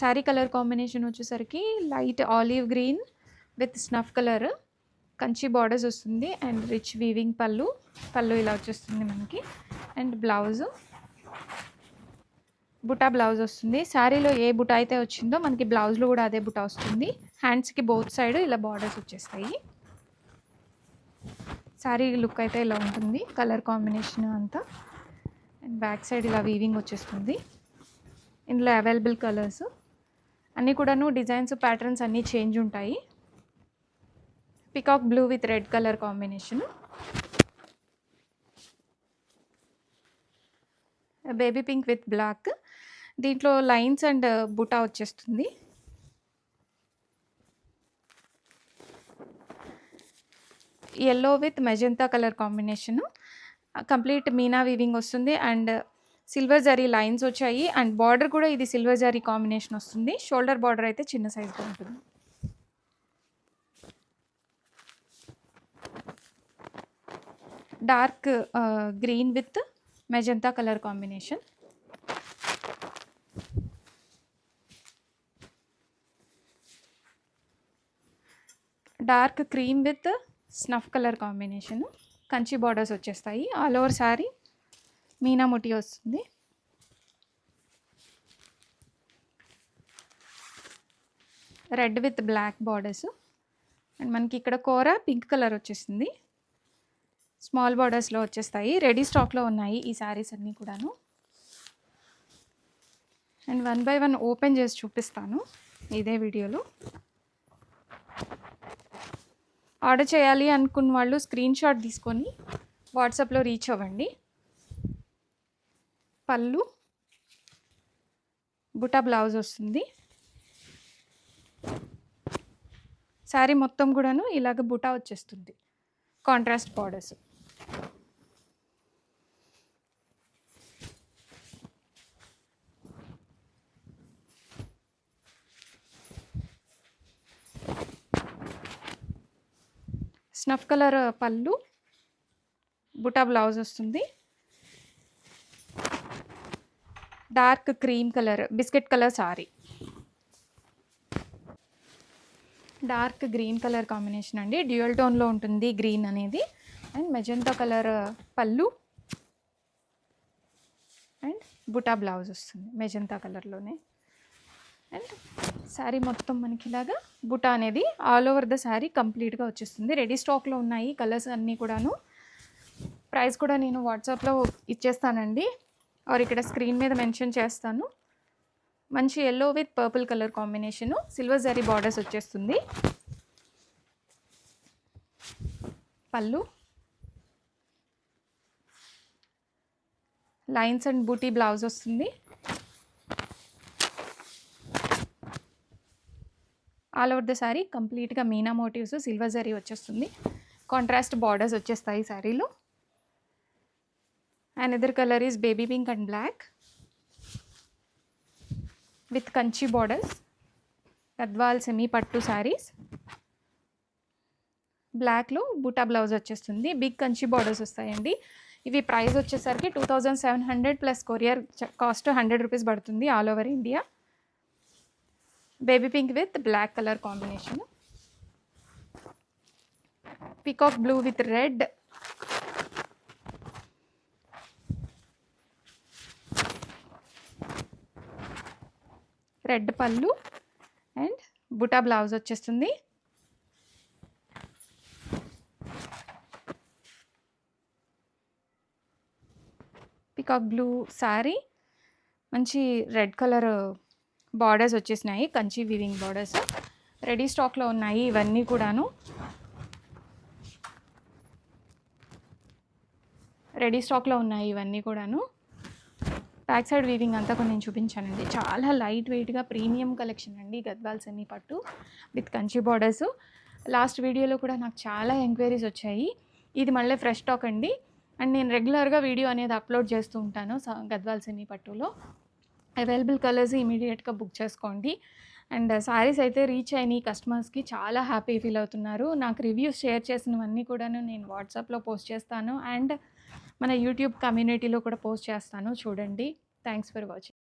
Sari colour combination వచ్చేసరికి light olive green with snuff colour, Kanchi borders వస్తుంది and rich weaving పళ్ళు ఇలా వచ్చేస్తుంది మనకి. అండ్ బ్లౌజ్ బుటా బ్లౌజ్ వస్తుంది. శారీలో ఏ బుటా అయితే వచ్చిందో మనకి బ్లౌజ్లో కూడా అదే బుటా వస్తుంది. హ్యాండ్స్కి బోత్ సైడ్ ఇలా బార్డర్స్ వచ్చేస్తాయి. శారీ లుక్ అయితే ఇలా ఉంటుంది, కలర్ కాంబినేషన్ అంతా. అండ్ బ్యాక్ సైడ్ ఇలా వీవింగ్ వచ్చేస్తుంది. ఇందులో అవైలబుల్ కలర్స్ అన్నీ కూడాను, డిజైన్స్ ప్యాటర్న్స్ అన్నీ చేంజ్ ఉంటాయి. Peacock blue with red colour combination, baby pink with black, దీంట్లో లైన్స్ అండ్ బుటా వచ్చేస్తుంది. Yellow with magenta colour combination, complete meena weaving వస్తుంది అండ్ సిల్వర్ జరీ లైన్స్ వచ్చాయి. అండ్ బార్డర్ కూడా ఇది సిల్వర్ జరీ కాంబినేషన్ వస్తుంది. షోల్డర్ బార్డర్ అయితే చిన్న సైజ్గా ఉంటుంది. Dark green with magenta colour combination, dark cream with snuff colour combination, Kanchi borders వచ్చేస్తాయి. ఆల్ ఓవర్ శారీ మీనా ముటి వస్తుంది. Red with black borders and మనకి ఇక్కడ కూర పింక్ కలర్ వచ్చేసింది. స్మాల్ బార్డర్స్లో వచ్చేస్తాయి. రెడీ స్టాక్లో ఉన్నాయి ఈ శారీస్ అన్నీ కూడాను. అండ్ 1 by 1 ఓపెన్ చేసి చూపిస్తాను ఇదే వీడియోలో. ఆర్డర్ చేయాలి అనుకున్న వాళ్ళు స్క్రీన్ షాట్ తీసుకొని వాట్సాప్లో రీచ్ అవ్వండి. పళ్ళు బుటా బ్లౌజ్ వస్తుంది. శారీ మొత్తం కూడాను ఇలాగ బుటా వచ్చేస్తుంది, కాంట్రాస్ట్ బార్డర్స్. స్నఫ్ కలర్ పళ్ళు, బుటా బ్లౌజ్ వస్తుంది. Dark cream colour biscuit colour sorry, dark green colour combination అండి. డ్యూయల్ టోన్లో ఉంటుంది గ్రీన్ అనేది. అండ్ మెజెంటా కలర్ పళ్ళు అండ్ బుటా బ్లౌజ్ వస్తుంది మెజెంటా కలర్లోనే. అండ్ శారీ మొత్తం మనకి ఇలాగా బుటా అనేది ఆల్ ఓవర్ ద శారీ కంప్లీట్గా వచ్చేస్తుంది. రెడీ స్టాక్లో ఉన్నాయి కలర్స్ అన్నీ కూడాను. ప్రైస్ కూడా నేను వాట్సాప్లో ఇచ్చేస్తానండి, ఆర్ ఇక్కడ స్క్రీన్ మీద మెన్షన్ చేస్తాను. మంచి yellow with purple colour combination, silver zari borders వచ్చేస్తుంది. పళ్ళు లైన్స్ అండ్ బూటీ బ్లౌజ్ వస్తుంది. ఆల్ ఓవర్ ద శారీ కంప్లీట్గా మీనా మోటివ్స్ సిల్వర్ జరీ వచ్చేస్తుంది. కాంట్రాస్ట్ బార్డర్స్ వచ్చేస్తాయి శారీలో. And other colour is baby pink and black with Kanchi borders, Gadwal semi పట్టు శారీస్. బ్లాక్లో బుటా బ్లౌజ్ వచ్చేస్తుంది. బిగ్ కంచి బార్డర్స్ వస్తాయండి. ఇవి ప్రైస్ వచ్చేసరికి 2700 ప్లస్ కొరియర్ కాస్ట్ 100 రూపీస్ పడుతుంది all over India. Baby pink with black colour combination, peacock blue with red, red పళ్ళు and buta blouse వచ్చేస్తుంది. Peacock blue saree, మంచి రెడ్ కలర్ బార్డర్స్ వచ్చేసినాయి, కంచి వీవింగ్ బార్డర్స్. రెడీ స్టాక్లో ఉన్నాయి ఇవన్నీ కూడాను. బ్యాక్ సైడ్ వీవింగ్ అంతా కొన్ని నేను చూపించానండి. చాలా లైట్ వెయిట్గా ప్రీమియం కలెక్షన్ అండి గద్వాల్ సెమీ పట్టు విత్ కంచి బార్డర్స్. లాస్ట్ వీడియోలో కూడా నాకు చాలా ఎంక్వైరీస్ వచ్చాయి. ఇది మళ్ళీ ఫ్రెష్ స్టాక్ అండి. అండ్ నేను రెగ్యులర్గా వీడియో అనేది అప్లోడ్ చేస్తూ ఉంటాను గద్వాల్ సెమీ పట్టులో. అవైలబుల్ కలర్స్ ఇమీడియట్గా బుక్ చేసుకోండి. అండ్ శారీస్ అయితే రీచ్ అయినాయి కస్టమర్స్కి, చాలా హ్యాపీ ఫీల్ అవుతున్నారు. నాకు రివ్యూస్ షేర్ చేసినవన్నీ కూడాను నేను వాట్సాప్లో పోస్ట్ చేస్తాను అండ్ మన యూట్యూబ్ కమ్యూనిటీలో కూడా పోస్ట్ చేస్తాను, చూడండి. Thanks for watching.